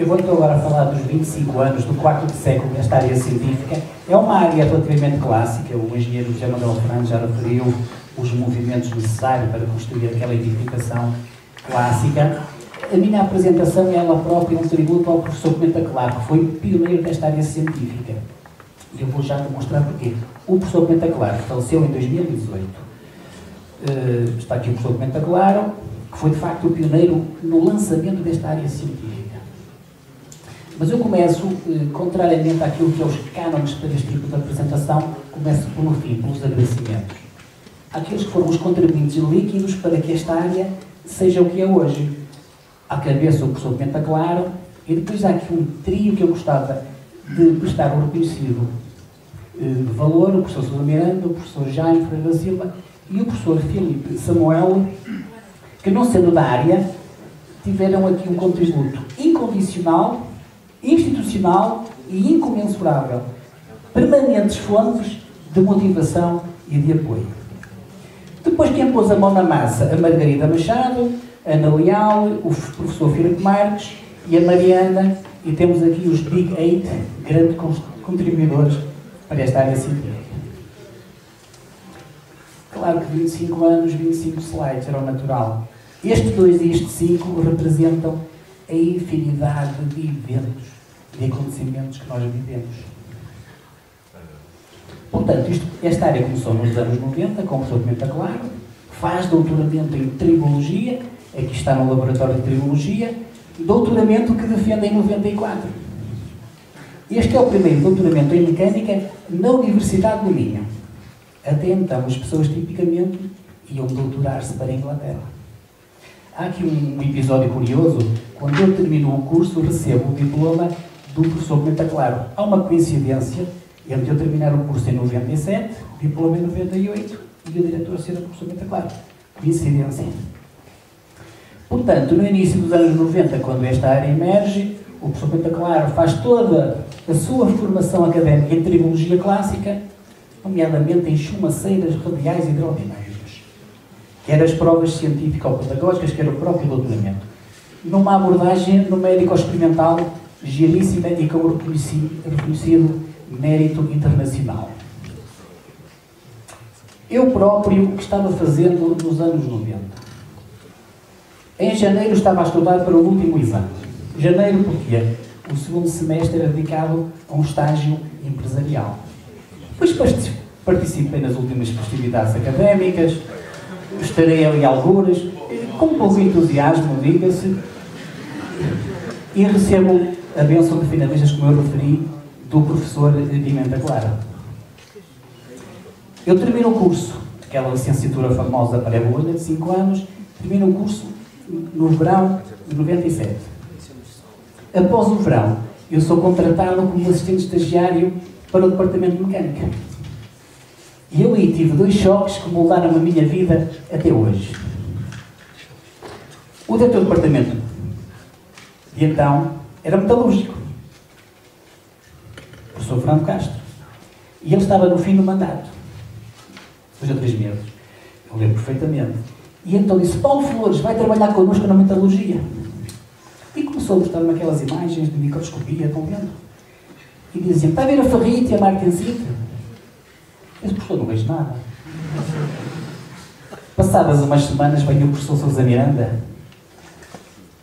Eu vou então agora falar dos 25 anos do quarto século desta área científica. É uma área relativamente clássica. O engenheiro José Manuel Fernandes já referiu os movimentos necessários para construir aquela edificação clássica. A minha apresentação é ela própria um tributo ao professor Pimenta Claro, que foi pioneiro desta área científica. Eu vou já demonstrar porquê. O professor Pimenta Claro faleceu em 2018. Está aqui o professor Pimenta Claro, que foi de facto o pioneiro no lançamento desta área científica. Mas eu começo, contrariamente àquilo que é os cânones para este tipo de apresentação, começo pelo fim, pelos agradecimentos. Àqueles que foram os contribuintes líquidos para que esta área seja o que é hoje. À cabeça o professor Pimenta Claro, e depois há aqui um trio que eu gostava de prestar um reconhecido valor, o professor Sousa Miranda, o professor Jaime Ferreira Silva e o professor Filipe Samuel, que não sendo da área, tiveram aqui um contributo incondicional, institucional e incomensurável, permanentes fontes de motivação e de apoio. Depois quem pôs a mão na massa, a Margarida Machado, a Ana Leal, o professor Filipe Marques e a Mariana, e temos aqui os Big 8, grandes contribuidores para esta área científica. Claro que 25 anos, 25 slides era o natural. Este 2 e este 5 representam a infinidade de eventos, de acontecimentos que nós vivemos. Portanto, esta área começou nos anos 90, com o professor Pimenta Claro, faz doutoramento em Tribologia, aqui está no laboratório de Tribologia, doutoramento que defende em 94. Este é o primeiro doutoramento em Mecânica na Universidade do Minho. Até então, as pessoas tipicamente iam doutorar-se para a Inglaterra. Há aqui um episódio curioso. Quando eu termino o curso, recebo o diploma do professor Pimenta Claro. Há uma coincidência entre eu terminar o curso em 97, o diploma em 98 e o diretor ser o professor Pimenta Claro. Coincidência. Portanto, no início dos anos 90, quando esta área emerge, o professor Pimenta Claro faz toda a sua formação académica em Tribologia clássica, nomeadamente em chumaceiras radiais hidrodinâmicas, quer as provas científico-pedagógicas, quer o próprio doutoramento, numa abordagem numérico-experimental giríssima e com reconhecido mérito internacional. Eu próprio, o que estava fazendo nos anos 90? Em janeiro estava a estudar para o último exame. Janeiro porquê? O segundo semestre era dedicado a um estágio empresarial. Depois participei nas últimas festividades académicas, estarei ali algures, com pouco entusiasmo, diga-se, e recebo a bênção de finalistas, como eu referi, do professor Pimenta Claro. Eu termino o curso, aquela licenciatura famosa pré-bolonha de 5 anos, termino o curso no verão de 97. Após o verão, eu sou contratado como assistente estagiário para o departamento de mecânica. E eu aí tive 2 choques que moldaram a minha vida até hoje. O diretor do departamento de então era metalúrgico, o professor Fernando Castro. E ele estava no fim do mandato, 2 ou 3 meses. Eu lembro perfeitamente. E então disse: Paulo Flores vai trabalhar connosco na metalurgia. E começou a mostrar-me aquelas imagens de microscopia, estão vendo? E dizia: está a ver a ferrite e a martensite? Esse professor não vejo nada. Passadas umas semanas veio o professor Sousa Miranda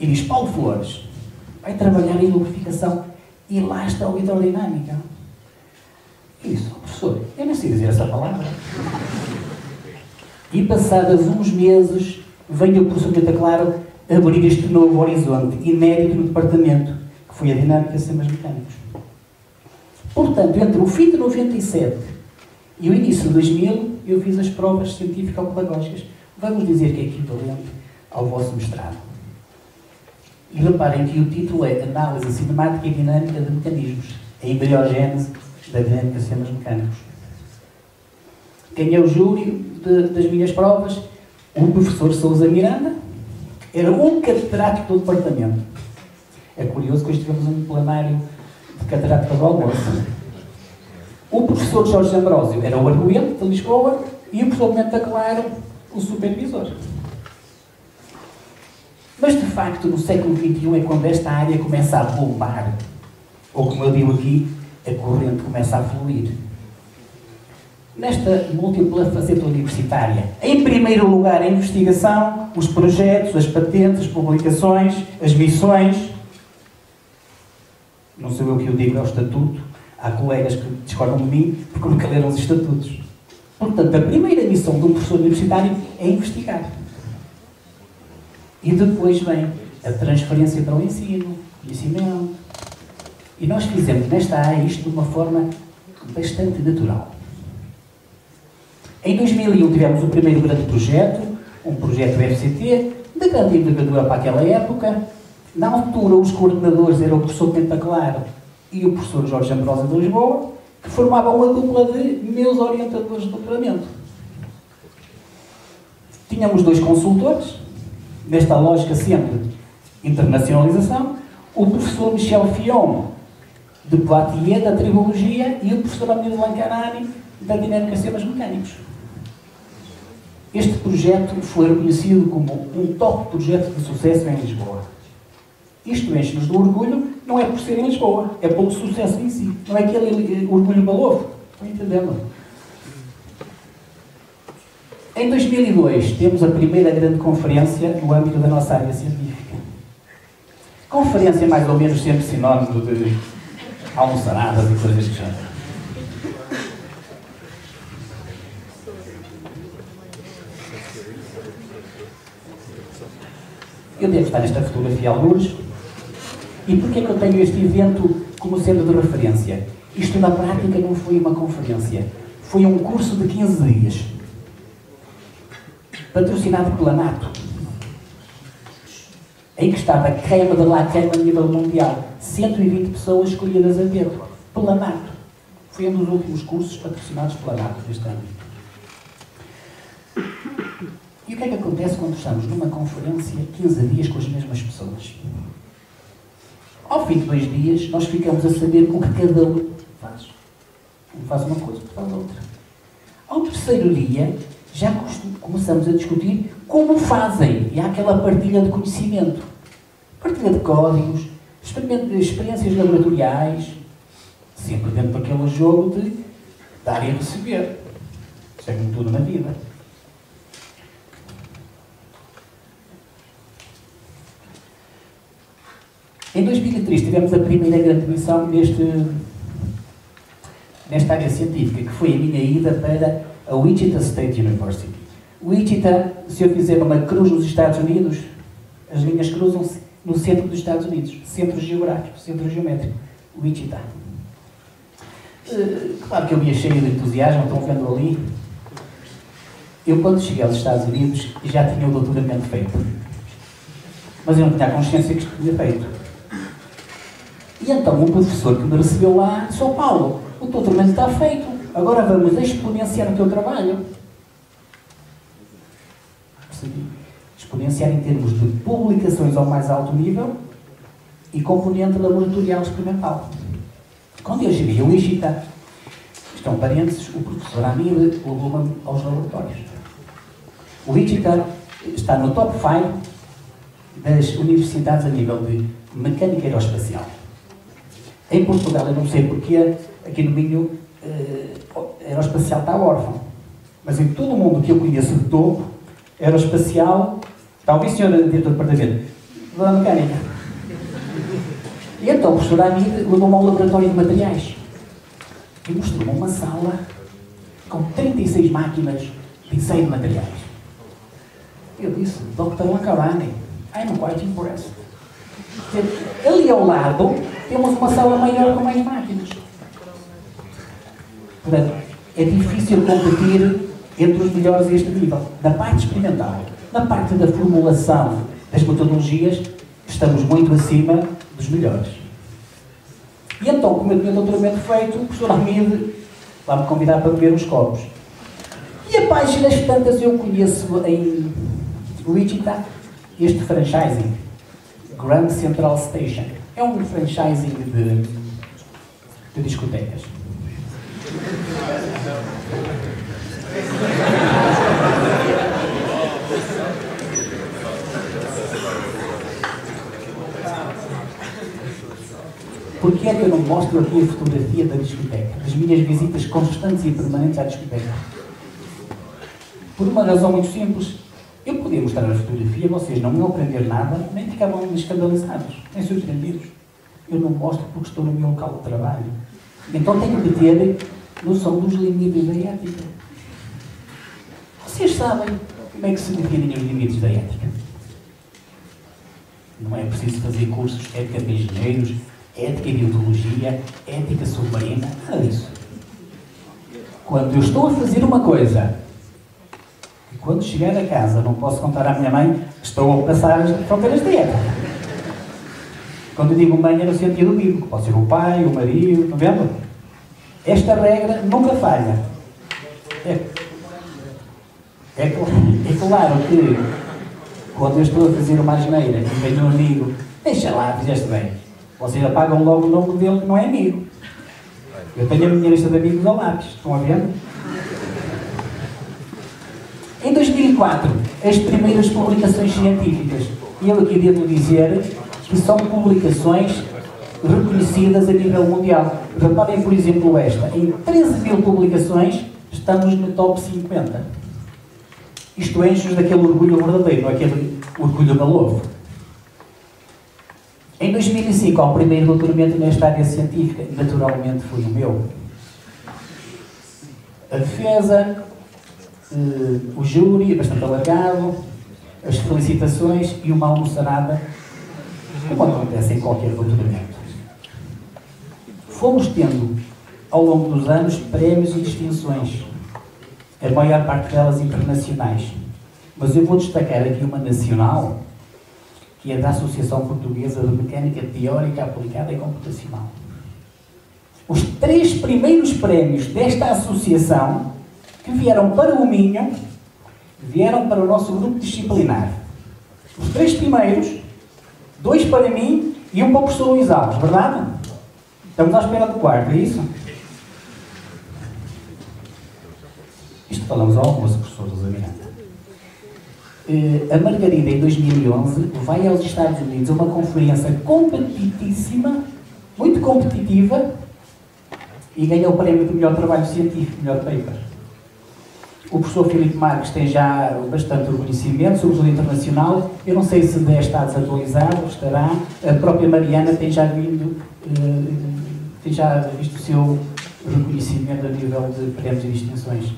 e diz: Paulo Flores vai trabalhar em lubrificação e lá está a hidrodinâmica. E disse: professor, eu não sei dizer essa palavra. E passados uns meses veio o professor Pimenta Claro abrir este novo horizonte inédito no departamento, que foi a dinâmica de sistemas mecânicos. Portanto, entre o fim de 97 e o início de 2000, eu fiz as provas científico-pedagógicas. Vamos dizer que é equivalente ao vosso mestrado. E reparem que o título é Análise Cinemática e Dinâmica de Mecanismos, a embriogênese da dinâmica de sistemas mecânicos. Ganhei o júri das minhas provas o professor Sousa Miranda, era um catedrático do departamento. É curioso que hoje tivemos um plenário de catedrático do almoço. O professor Jorge Ambrósio era o arguente de Lisboa e o professor Pimenta Claro o supervisor. Mas, de facto, no século XXI é quando esta área começa a bombar. Ou, como eu digo aqui, a corrente começa a fluir. Nesta múltipla faceta universitária, em primeiro lugar a investigação, os projetos, as patentes, as publicações, as missões. Não sou eu que o digo, é o estatuto. Há colegas que discordam de mim porque nunca leram os estatutos. Portanto, a primeira missão de um professor universitário é investigar. E depois vem a transferência para o ensino, conhecimento. E nós fizemos nesta área isto de uma forma bastante natural. Em 2001 tivemos o primeiro grande projeto, um projeto FCT, de grande envergadura para aquela época. Na altura, os coordenadores eram o professor Pentaclaro e o professor Jorge Ambrosa de Lisboa, que formavam uma dupla de meus orientadores de doutoramento. Tínhamos 2 consultores, nesta lógica sempre de internacionalização, o professor Michel Fion, de Poitiers, da tribologia, e o professor Amir Lancarani, da dinâmica de sistemas mecânicos. Este projeto foi reconhecido como um top projeto de sucesso em Lisboa. Isto enche-nos de orgulho, não é por ser em Lisboa, é pelo sucesso em si. Não é aquele orgulho balovo. Estão entendendo? Em 2002, temos a primeira grande conferência no âmbito da nossa área científica. Conferência mais ou menos sempre sinónimo de almoçaradas e coisas que já. Eu devo estar nesta fotografia alguns. E porquê é que eu tenho este evento como sendo de referência? Isto na prática não foi uma conferência. Foi um curso de 15 dias. Patrocinado pela NATO. Em que estava a creme de la creme a nível mundial. 120 pessoas escolhidas a dedo. Pela NATO. Foi um dos últimos cursos patrocinados pela NATO deste ano. E o que é que acontece quando estamos numa conferência 15 dias com as mesmas pessoas? Ao fim de 2 dias, nós ficamos a saber o que cada um faz. Um faz uma coisa, outro faz outra. Ao terceiro dia, já começamos a discutir como fazem. E há aquela partilha de conhecimento. Partilha de códigos, experiências laboratoriais, sempre dentro daquele jogo de dar e receber. Isso é como tudo na vida. Em 2003 tivemos a primeira grande missão nesta área científica, que foi a minha ida para a Wichita State University. Wichita, se eu fizer uma cruz nos Estados Unidos, as linhas cruzam-se no centro dos Estados Unidos. Centro geográfico, centro geométrico. Wichita. Claro que eu ia cheio de entusiasmo, estão vendo ali. Eu, quando cheguei aos Estados Unidos, já tinha o doutoramento feito. Mas eu não tinha a consciência que isto tinha feito. E então o professor que me recebeu lá disse: "Ó Paulo, o teu doutoramento está feito, agora vamos exponenciar o teu trabalho." Percebi? Exponenciar em termos de publicações ao mais alto nível e componente laboratorial experimental. Quando eu cheguei a Wichita, isto é um parênteses, o professor Amir levou-me aos laboratórios. O Wichita está no top 5 das universidades a nível de mecânica aeroespacial. Em Portugal, eu não sei porquê, aqui no Minho, aeroespacial está órfão. Mas em todo o mundo que eu conheço de topo, aeroespacial, está o senhor diretor do departamento da mecânica. E então o professor Amir levou-me ao laboratório de materiais e mostrou-me uma sala com 36 máquinas de ensaio de materiais. Eu disse: "Dr. Lancarani, I'm quite impressed." Ali ao lado temos uma sala maior com mais máquinas. Portanto, é difícil competir entre os melhores a este nível. Na parte experimental, na parte da formulação das metodologias, estamos muito acima dos melhores. E então, como eu tinha doutoramento feito, o professor Amir vai-me convidar para beber uns copos. E a páginas tantas eu conheço em Wichita este franchising, Grand Central Station. É um franchising de discotecas. Porquê é que eu não mostro aqui a fotografia da discoteca? Das minhas visitas constantes e permanentes à discoteca? Por uma razão muito simples. Eu podia mostrar a fotografia, vocês não iam aprender nada, nem ficavam escandalizados, nem surpreendidos. Eu não mostro porque estou no meu local de trabalho. Então tenho que ter noção dos limites da ética. Vocês sabem como é que se definem os limites da ética? Não é preciso fazer cursos de ética de engenheiros, ética de ideologia, ética submarina, nada disso. Quando eu estou a fazer uma coisa, e quando chegar a casa não posso contar à minha mãe que estou a passar as fronteiras da ética. Quando eu digo mãe é no sentido bíblico, pode ser o pai, o marido, estão vendo? Esta regra nunca falha. É claro que quando eu estou a fazer uma asneira e venho um amigo, deixa lá, fizeste bem. Vocês apagam logo o nome dele que não é amigo. Eu tenho a minha lista de amigos ao lápis, estão a ver? Em 2004, as primeiras publicações científicas, e eu aqui devo dizer que são publicações reconhecidas a nível mundial. Reparem, por exemplo, esta. Em 13.000 publicações, estamos no top 50. Isto enche-nos daquele orgulho verdadeiro, não é aquele orgulho balovo. Em 2005, ao primeiro doutoramento nesta área científica, naturalmente foi o meu. A defesa, o júri, bastante alargado, as felicitações e uma almoçarada, como acontece em qualquer doutoramento. Fomos tendo, ao longo dos anos, prémios e distinções, a maior parte delas internacionais. Mas eu vou destacar aqui uma nacional, que é da Associação Portuguesa de Mecânica Teórica Aplicada e Computacional. Os 3 primeiros prémios desta associação, que vieram para o Minho, vieram para o nosso grupo disciplinar. Os 3 primeiros, 2 para mim e 1 para o professor Luís Alves, verdade? Estamos à espera do quarto, é isso? Isto falamos ao almoço, professor José Miranda. A Margarida, em 2011, vai aos Estados Unidos a uma conferência competitíssima, muito competitiva, e ganha o prémio de melhor trabalho científico, melhor paper. O professor Filipe Marques tem já bastante reconhecimento, sobretudo internacional. Eu não sei se está desatualizado, estará. A própria Mariana tem já visto o seu reconhecimento a nível de prémios e distinções.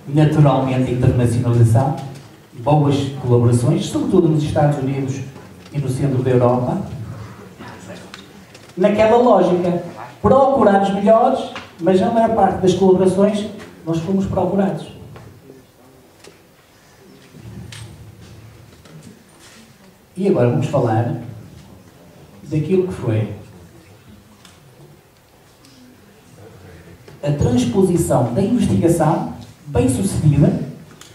Naturalmente, internacionalização, boas colaborações, sobretudo nos Estados Unidos e no centro da Europa. Naquela lógica, procurar os melhores, mas a maior parte das colaborações nós fomos procurados. E agora vamos falar daquilo que foi a transposição da investigação bem-sucedida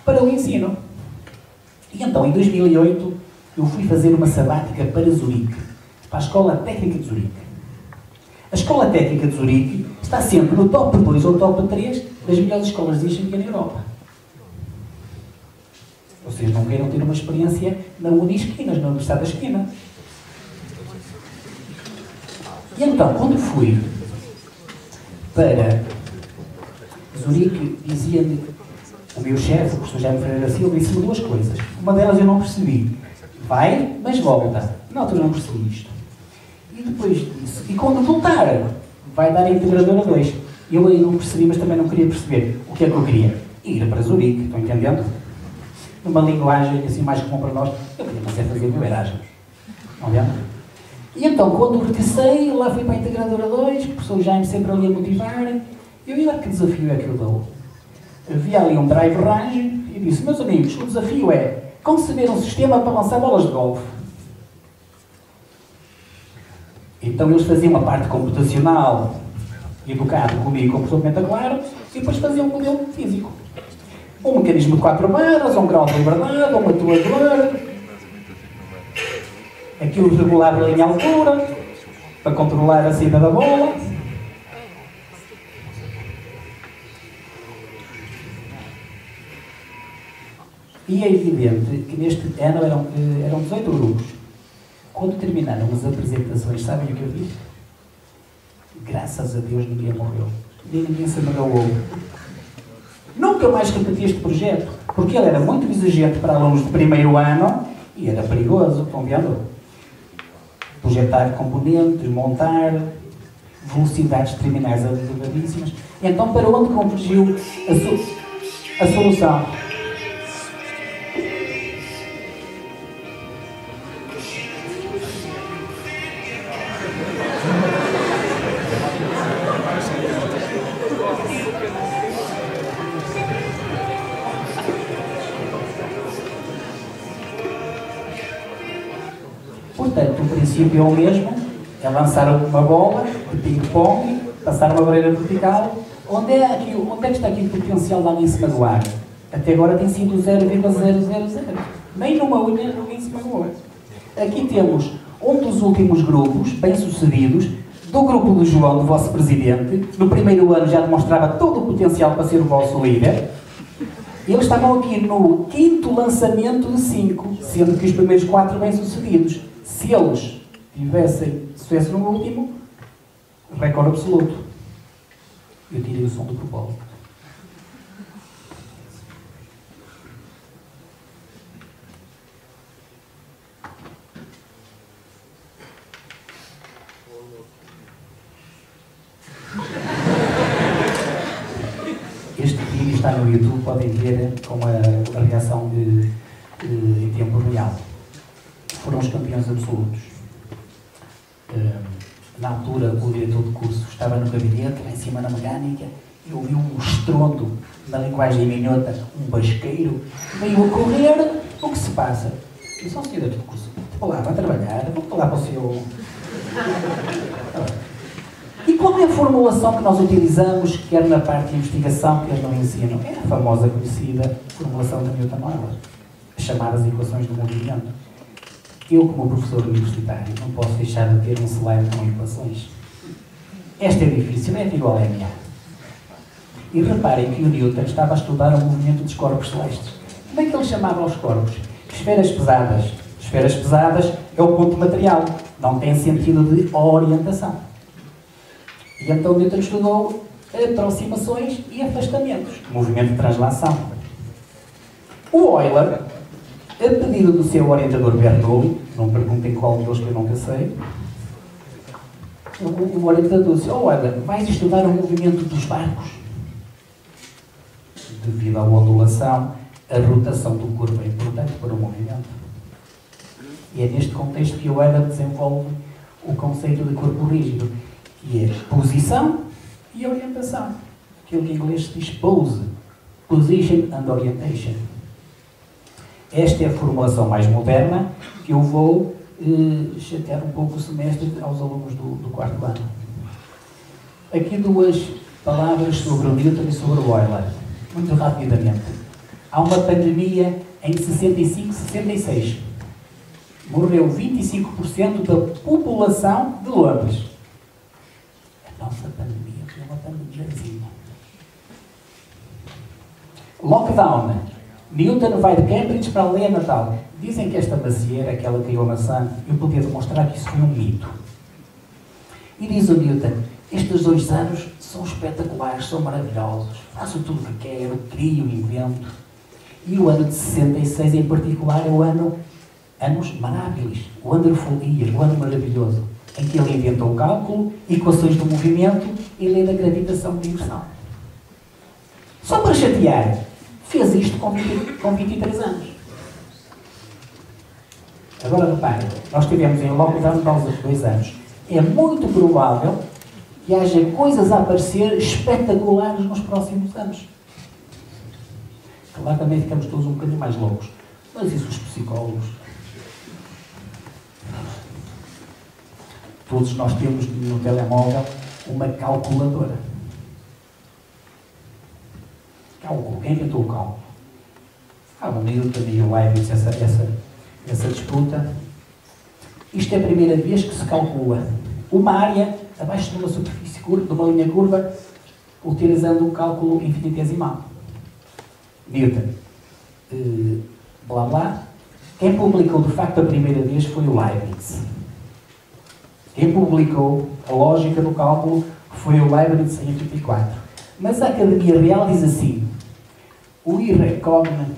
para o ensino. E então, em 2008, eu fui fazer uma sabática para Zurique, para a Escola Técnica de Zurique. A Escola Técnica de Zurique está sempre no top 2 ou top 3 das melhores escolas de engenharia na Europa. Vocês não queiram ter uma experiência na Unisquinas, na Universidade da Esquina. E então, quando fui para Zurique, dizia-me o meu chefe, o professor Jaime Ferreira Silva, disse-me 2 coisas. Uma delas eu não percebi. Vai, mas volta. Na altura não percebi isto. E depois disse, e quando voltar, vai dar a integradora 2. Eu aí não percebi, mas também não queria perceber. O que é que eu queria? Ir para Zurique, estão entendendo? Numa linguagem assim mais comum para nós, eu queria fazer meu Erasmus. Não vendo? E então, quando regressei, lá fui para a integradora 2, o professor Jaime sempre ali a motivar. Eu ia que desafio é que eu dou? Havia ali um drive range e disse, meus amigos, o desafio é conceber um sistema para lançar bolas de golfe. Então eles faziam a parte computacional, educado comigo completamente claro, e depois faziam um modelo físico. Um mecanismo de 4 barras, um grau de liberdade, um atuador, aquilo regulável em altura, para controlar a saída da bola. E é evidente que neste ano eram 18 grupos. Quando terminaram as apresentações, sabem o que eu disse? Graças a Deus ninguém morreu. Ninguém se magoou. Nunca mais repeti este projeto, porque ele era muito exigente para alunos de primeiro ano e era perigoso, estão vendo? Projetar componentes, montar, velocidades terminais elevadíssimas. Então, para onde convergiu a solução? Portanto, o princípio é o mesmo, é lançar uma bola de ping-pong, passar uma barreira vertical. Onde é que está aqui o potencial de alguém se magoar? Até agora tem sido 0,000. Nem numa unha ninguém se magoou. Aqui temos um dos últimos grupos, bem-sucedidos, do grupo do João, do vosso presidente. No primeiro ano já demonstrava todo o potencial para ser o vosso líder. Eles estavam aqui no 5º lançamento de 5, sendo que os primeiros 4 bem-sucedidos. Se eles tivessem sucesso no último, recorde absoluto. Eu tirei o som do propósito. Este vídeo está no YouTube, podem ver com a reação em tempo real. Foram os campeões absolutos. Na altura, o diretor de curso estava no gabinete, lá em cima na mecânica, e ouviu um estrondo, na linguagem minhota, um basqueiro, veio a correr. O que se passa? Eu sou o senhor de curso, vou lá para trabalhar, vou falar para o seu... E qual é a formulação que nós utilizamos, quer na parte de investigação, quer no ensino? É a famosa conhecida formulação da Newton-Euler, as chamadas equações do movimento. Eu, como professor universitário, não posso deixar de ter um slide com equações. Esta é difícil, é igual a MA. E reparem que o Newton estava a estudar o movimento dos corpos celestes. Como é que ele chamava os corpos? Esferas pesadas. Esferas pesadas é o ponto material. Não tem sentido de orientação. E então Newton estudou aproximações e afastamentos. Movimento de translação. O Euler, a pedido do seu orientador Bernoulli, não perguntem qual deles que eu nunca sei, o orientador disse: olha, vais estudar o movimento dos barcos. Devido à ondulação, a rotação do corpo é importante para o movimento. E é neste contexto que o Euler desenvolve o conceito de corpo rígido, que é posição e orientação. Aquilo que em inglês se diz pose, position and orientation. Esta é a formulação mais moderna que eu vou chatear um pouco o semestre aos alunos do 4º ano. Aqui 2 palavras sobre o Newton e sobre o Euler. Muito rapidamente. Há uma pandemia em 65, 66. Morreu 25% da população de Londres. A nossa pandemia foi uma pandemiazinha. Lockdown. Newton vai de Cambridge para a aldeia natal. Dizem que esta macieira, aquela que caiu a maçã, eu podia demonstrar que isso foi um mito. E diz o Newton: estes 2 anos são espetaculares, são maravilhosos, faço tudo o que quero, crio, invento. E o ano de 66 em particular é o Annus Mirabilis, o Wonderful Year, o ano maravilhoso, em que ele inventou o cálculo, equações do movimento e lei da gravitação universal. Só para chatear, fez isto com 23 anos. Agora reparem, nós estivemos em lockdown há 2 anos. É muito provável que haja coisas a aparecer espetaculares nos próximos anos. Claro, também ficamos todos um bocadinho mais loucos. Mas isso os psicólogos. Todos nós temos no telemóvel uma calculadora. Cálculo. Quem inventou o cálculo? O Newton e o Leibniz, essa disputa. Isto é a primeira vez que se calcula uma área abaixo de uma superfície curva, de uma linha curva, utilizando um cálculo infinitesimal. Newton, blá blá, Quem publicou, de facto, a primeira vez foi o Leibniz. Quem publicou a lógica do cálculo foi o Leibniz em 84. Mas a Academia Real diz assim: "We recognize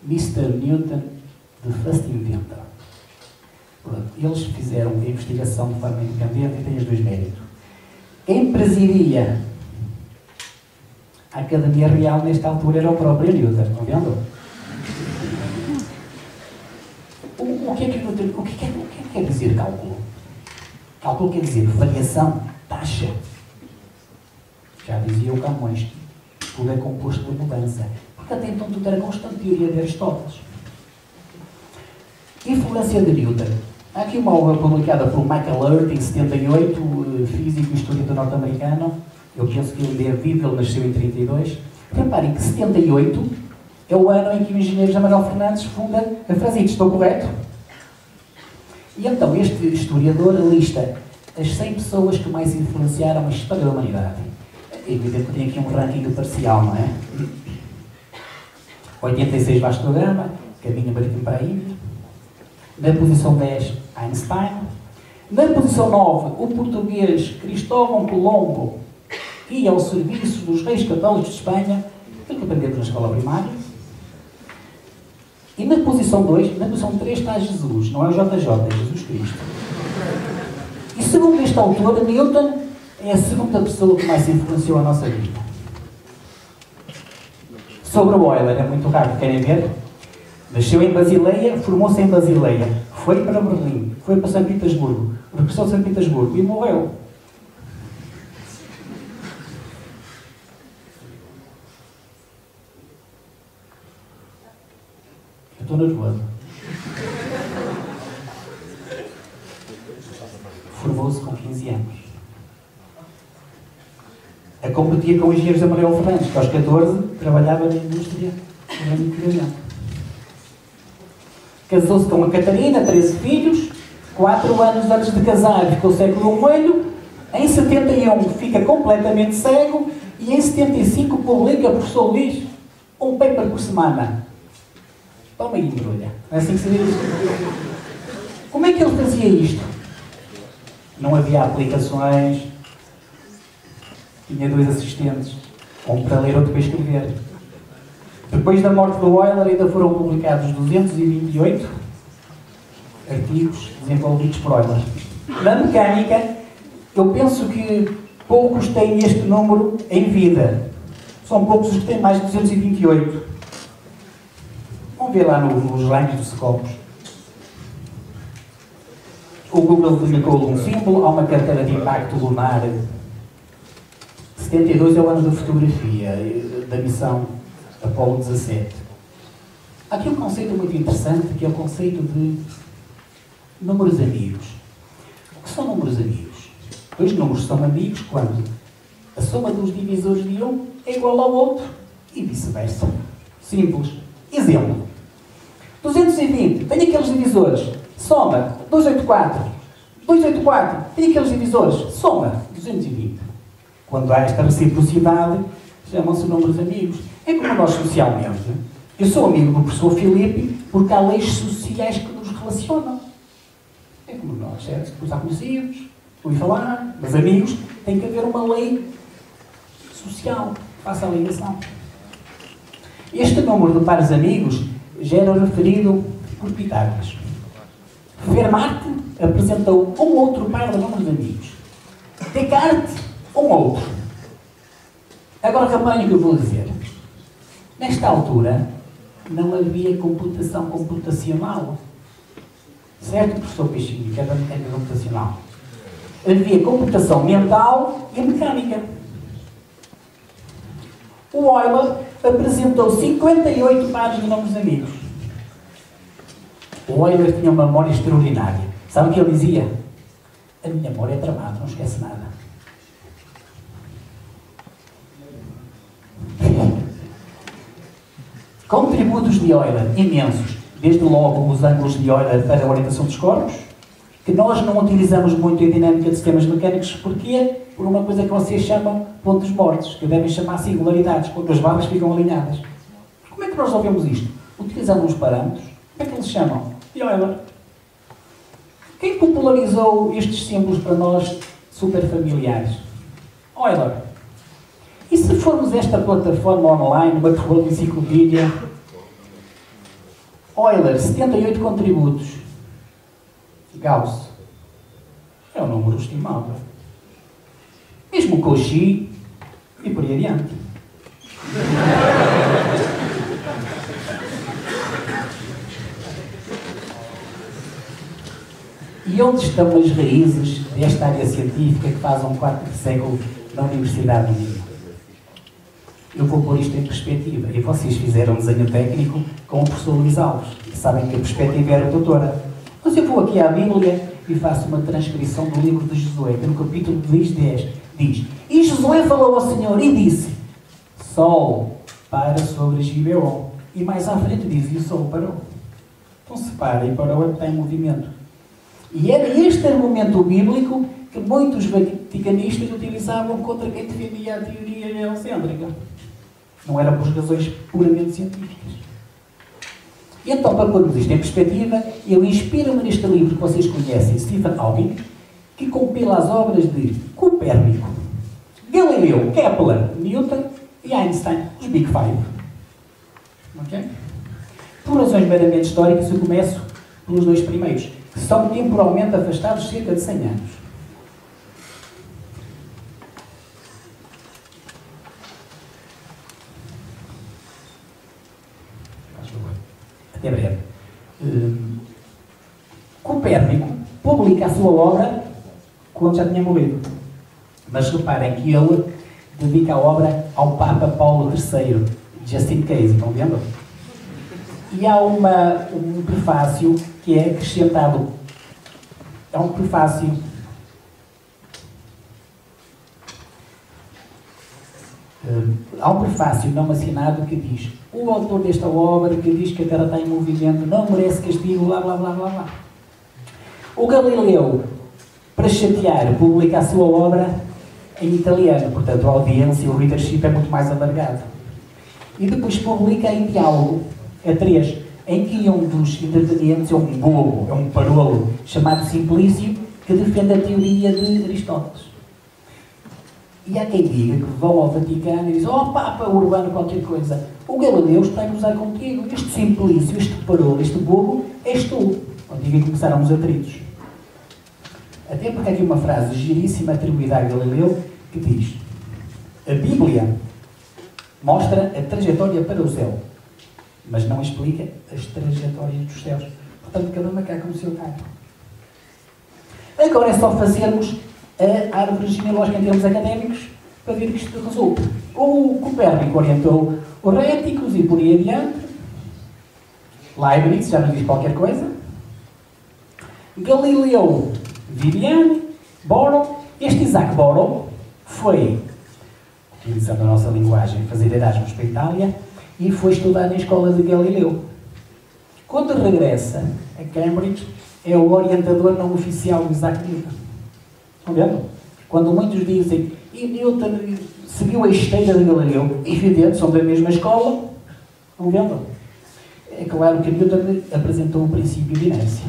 Mr. Newton, the first inventor." Pronto, eles fizeram a investigação de forma independente e têm os dois méritos. Quem presidia a Academia Real nesta altura era o próprio Newton, estão vendo? O que quer dizer cálculo? Cálculo quer dizer variação, taxa. Já dizia o Camões, tudo é composto por mudança. Porque até então tudo era constante, teoria de Aristóteles. Influência de Newton. Há aqui uma obra publicada por Michael Hurt em 78, físico e historiador norte-americano. Eu penso que ele é vivo, ele nasceu em 32. Reparem que 78 é o ano em que o engenheiro José Manuel Fernandes funda a Frasito. Estou correto? E então este historiador lista as 100 pessoas que mais influenciaram a história da humanidade. É evidente que tem aqui um ranking parcial, não é? 86 Vasco da Gama, caminho marítimo para a Índia. Na posição 10, Einstein. Na posição 9, o português Cristóvão Colombo ia ao serviço dos reis católicos de Espanha, aquilo que aprendemos na escola primária. E na posição 2, na posição 3 está Jesus, não é o JJ, é Jesus Cristo. E segundo este autor, Newton é a segunda pessoa que mais influenciou a nossa vida. Sobre o Euler, é muito raro, querem ver? Nasceu em Basileia, formou-se em Basileia, foi para Berlim, foi para São Petersburgo, regressou a São Petersburgo e morreu. Eu estou nervoso. Formou-se com 15 anos. A competir com o engenheiro José Manuel Fernandes, que aos 14 trabalhava na indústria do grande equipamento. Casou-se com a Catarina, 13 filhos. 4 anos antes de casar ficou cego de um olho. Em 71 fica completamente cego. E em 75 publica, professor Luís, um paper por semana. Toma aí, embrulha. Não é assim que se diz? Como é que ele fazia isto? Não havia aplicações. Tinha 2 assistentes. Um para ler, outro para escrever. Depois da morte do Euler, ainda foram publicados 228 artigos desenvolvidos por Euler. Na mecânica, eu penso que poucos têm este número em vida. São poucos os que têm mais de 228. Vamos ver lá nos rankings dos Scopus. O Google dedicou-lhe um símbolo a uma carteira de impacto lunar. 72 é o ano da fotografia, da missão Apolo 17. Há aqui um conceito muito interessante, que é o conceito de números amigos. O que são números amigos? 2 números são amigos quando a soma dos divisores de um é igual ao outro e vice-versa. Simples. Exemplo. 220, tem aqueles divisores. Soma. 284. 284, tem aqueles divisores. Soma. 220. Quando há esta reciprocidade, chamam-se números amigos. É como nós socialmente. Eu sou amigo do professor Filipe porque há leis sociais que nos relacionam. É como nós, certo? Depois há conhecidos, ouvi falar, mas amigos, tem que haver uma lei social que faça a ligação. Este número de pares amigos já era referido por Pitágoras. Fermat apresentou um outro par de números amigos. Descartes, um outro. Agora reparem o que eu vou dizer. Nesta altura, não havia computação computacional. Certo, professor Peixinho, que era mecânica computacional? Havia computação mental e mecânica. O Euler apresentou 58 pares de números amigos. O Euler tinha uma memória extraordinária. Sabe o que ele dizia? A minha memória é tramada, não esquece nada. Contributos de Euler imensos, desde logo os ângulos de Euler para a orientação dos corpos, que nós não utilizamos muito em dinâmica de sistemas mecânicos. Porquê? Por uma coisa que vocês chamam pontos mortos, que devem chamar singularidades, quando as barras ficam alinhadas. Como é que nós resolvemos isto? Utilizamos uns parâmetros, Como é que eles chamam? De Euler. Quem popularizou estes símbolos para nós super familiares? Euler. E se formos a esta plataforma online, uma terror enciclopédia, Euler, 78 contributos. Gauss. É um número estimável. Mesmo Cauchy e por aí adiante. E onde estão as raízes desta área científica que faz um quarto de século na Universidade de Lima? Eu vou pôr isto em perspectiva. E vocês fizeram um desenho técnico com o professor Luís Alves, que sabem que a perspectiva era doutora. Mas eu vou aqui à Bíblia e faço uma transcrição do livro de Josué, que no capítulo 10 diz: E Josué falou ao Senhor e disse: Sol, para sobre Gibeon. E mais à frente diz: E o Sol parou. Então se para e parou é porque está em movimento. E era este argumento bíblico que muitos vaticanistas utilizavam contra quem defendia a teoria geocêntrica. Não era por razões puramente científicas. E então, para pormos isto em perspectiva, eu inspiro-me neste livro que vocês conhecem, Stephen Hawking, que compila as obras de Copérnico, Galileu, Kepler, Newton e Einstein, os Big Five. Ok? Por razões meramente históricas, eu começo pelos dois primeiros, que são temporalmente afastados cerca de 100 anos. Até breve. Copérnico publica a sua obra quando já tinha morrido. Mas reparem que ele dedica a obra ao Papa Paulo III, just in case, estão vendo? E há um prefácio que é acrescentado. É um prefácio. Há um prefácio não assinado que diz: o autor desta obra, que diz que a Terra está em movimento, não merece castigo, blá blá blá blá blá. O Galileu, para chatear, publica a sua obra em italiano, portanto a audiência e o readership é muito mais alargado. E depois publica em diálogo, a 3, em que um dos intervenientes é um bobo, é um parolo, chamado Simplício, que defende a teoria de Aristóteles. E há quem diga que vão ao Vaticano e dizem: oh Papa Urbano qualquer coisa, o Galileu está a gozar contigo, este Simplício, este parolo, este bobo, és tu. Quando diga que começaram os atritos. Até porque há aqui uma frase giríssima atribuída a Galileu que diz: a Bíblia mostra a trajetória para o céu, mas não explica as trajetórias dos céus. Portanto, cada macaco no seu carro. Agora é só fazermos a árvore genealógica em termos académicos para ver que isto resulta. O Copérnico orientou os réticos e por aí adiante. Leibniz já nos diz qualquer coisa. Galileu, Viviani, Borrow. Este Isaac Borrow foi, utilizando a nossa linguagem, fazer Erasmus para a Itália e foi estudar na escola de Galileu. Quando regressa a Cambridge, é o orientador não oficial de Isaac Newton. Estão vendo? Quando muitos dizem e Newton seguiu a esteira de Galileu, evidente, são da mesma escola. Estão vendo? É claro que Newton apresentou o princípio de inércia.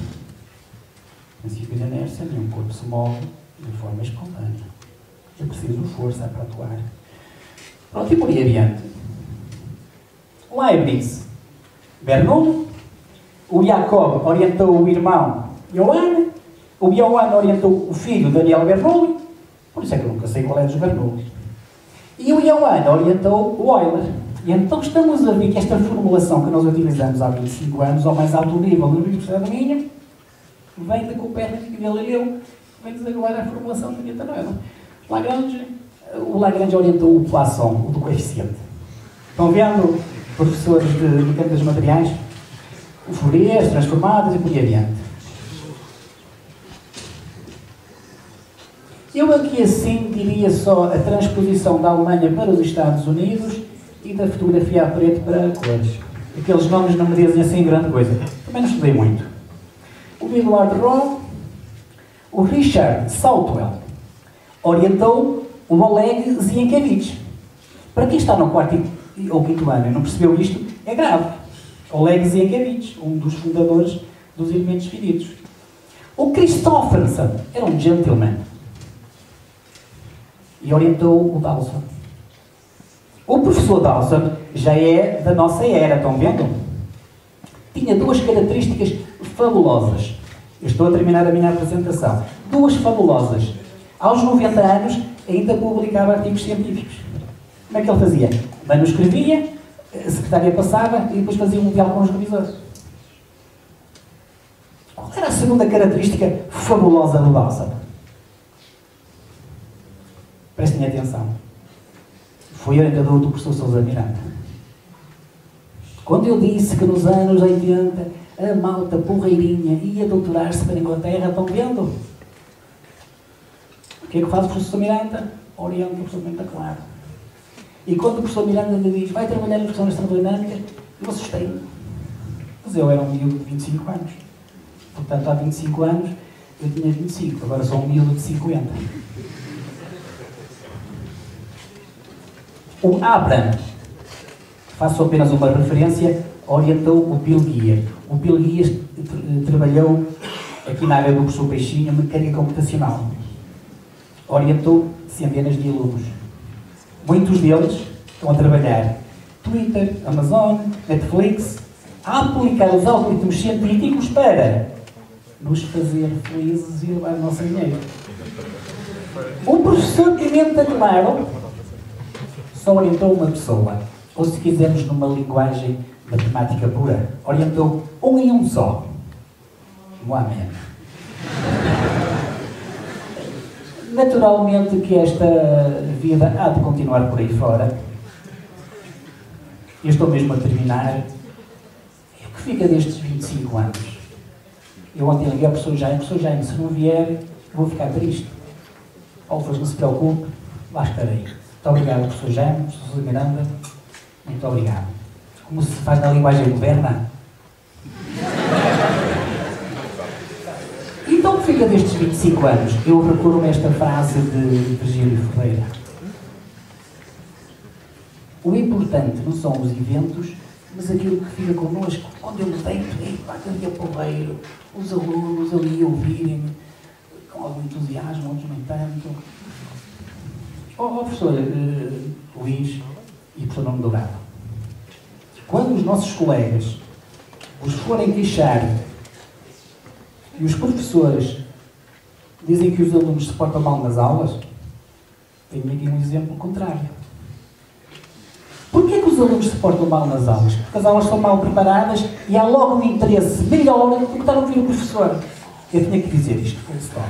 O princípio de inércia, nenhum corpo se move de forma espontânea. É preciso força para atuar. Pronto, e por aí adiante. Leibniz, Bernoulli, o Jacob orientou o irmão Johann, o Johann orientou o filho Daniel Bernoulli, por isso é que eu nunca sei qual é dos Bernoulli. E o Johann orientou o Euler. E então estamos a ver que esta formulação que nós utilizamos há 25 anos, ao mais alto nível no Universidade de Minho, vem de Copérnico e Galileu, vem-nos agora a formulação de Newton. O Lagrange orientou o Poisson, o do coeficiente. Estão vendo, professores de campo dos materiais? O Fourier, as transformadas e por aí adiante. Eu aqui assim diria só a transposição da Alemanha para os Estados Unidos e da fotografia a preto para a cores. Aqueles nomes não me dizem assim grande coisa. Também não estudei muito. O Edward Rowe, o Richard Southwell, orientou o Oleg Zienkiewicz. Para quem está no quarto ou quinto ano e não percebeu isto, é grave. Oleg Zienkiewicz, um dos fundadores dos Elementos Finitos. O Christofferson era um gentleman e orientou o Dawson. O professor Dawson já é da nossa era, estão vendo? Tinha duas características fabulosas. Eu estou a terminar a minha apresentação. Duas fabulosas. Aos 90 anos, ainda publicava artigos científicos. Como é que ele fazia? Manuscrevia, a secretária passava e depois fazia um diálogo com os revisores. Qual era a segunda característica fabulosa do Dawson? Prestem atenção. Foi orientador do professor Sousa Miranda. Quando eu disse que nos anos 80 a malta porreirinha ia doutorar-se para a Inglaterra, estão vendo? O que é que faz o professor Miranda? Orienta o professor Miranda, claro. E quando o professor Miranda lhe diz, vai trabalhar em questões termodinâmicas, eu assustei-me. Mas eu era um miúdo de 25 anos. Portanto, há 25 anos, eu tinha 25. Agora sou um miúdo de 50. O Abram, faço apenas uma referência, orientou o Bill Guia. O Bill Guia trabalhou aqui na área do professor Peixinho, mecânica computacional. Orientou centenas de alunos. Muitos deles estão a trabalhar Twitter, Amazon, Netflix, a aplicar os algoritmos científicos para nos fazer felizes e levar o nosso dinheiro. O professor Pimenta Claro só orientou uma pessoa, ou se quisermos numa linguagem matemática pura, orientou um e um só. Um amém. Naturalmente que esta vida há de continuar por aí fora. Eu estou mesmo a terminar. E o que fica destes 25 anos? Eu ontem liguei ao professor Jaime, se não vier, vou ficar triste. Alfas, não se preocupe, lá estarei. Muito obrigado, professor Jaime, professor Miranda. Muito obrigado. Como se faz na linguagem moderna? Então, o que fica destes 25 anos? Eu recorro-me a esta frase de Virgílio Ferreira. O importante não são os eventos, mas aquilo que fica connosco. Quando eu me deito, que dia porreiro, os alunos ali ouvirem-me, com algum entusiasmo, outros nem tanto. Professor Luís e professor Nuno Dourado, quando os nossos colegas os forem queixar e os professores dizem que os alunos se portam mal nas aulas, tenho aqui um exemplo contrário. Porquê que os alunos se portam mal nas aulas? Porque as aulas são mal preparadas e há logo um interesse melhor do que estar a ouvir o professor. Eu tinha que dizer isto, full stop.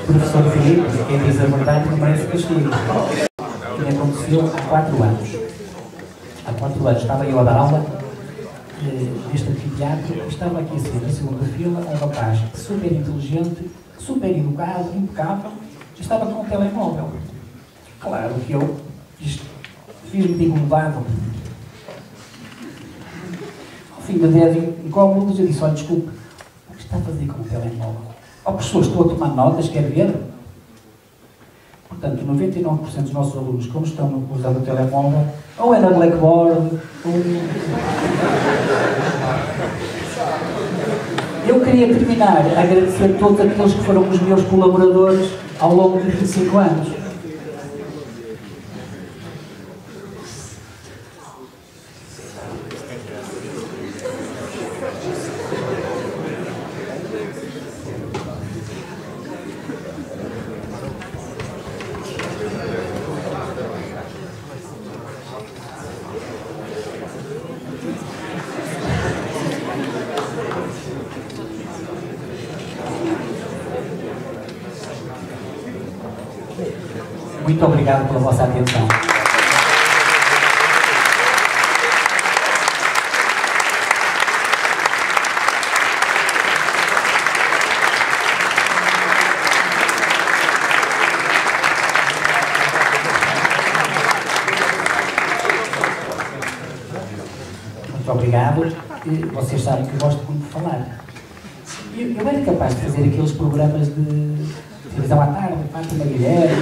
Professor Filipe, quem diz a verdade não merece castigo. Que aconteceu há 4 anos. Há 4 anos estava eu a dar aula neste anfiteatro e estava aqui assim, na segunda fila, um rapaz super inteligente, super educado, impecável, e estava com um telemóvel. Claro que eu fiz-me de incomodado. Ao fim de 10 incómodos, eu disse, olha, desculpe, o que está a fazer com o telemóvel? Ó, professor, estou a tomar notas, quer ver? Portanto, 99% dos nossos alunos, como estão usando o telemóvel, ou é na Blackboard, ou... Eu queria terminar a agradecer a todos aqueles que foram os meus colaboradores ao longo de 25 anos. Muito obrigado pela vossa atenção. obrigado. Vocês sabem que eu gosto muito de falar. Eu era capaz de fazer aqueles programas de televisão à tarde, Fátima Guilherme.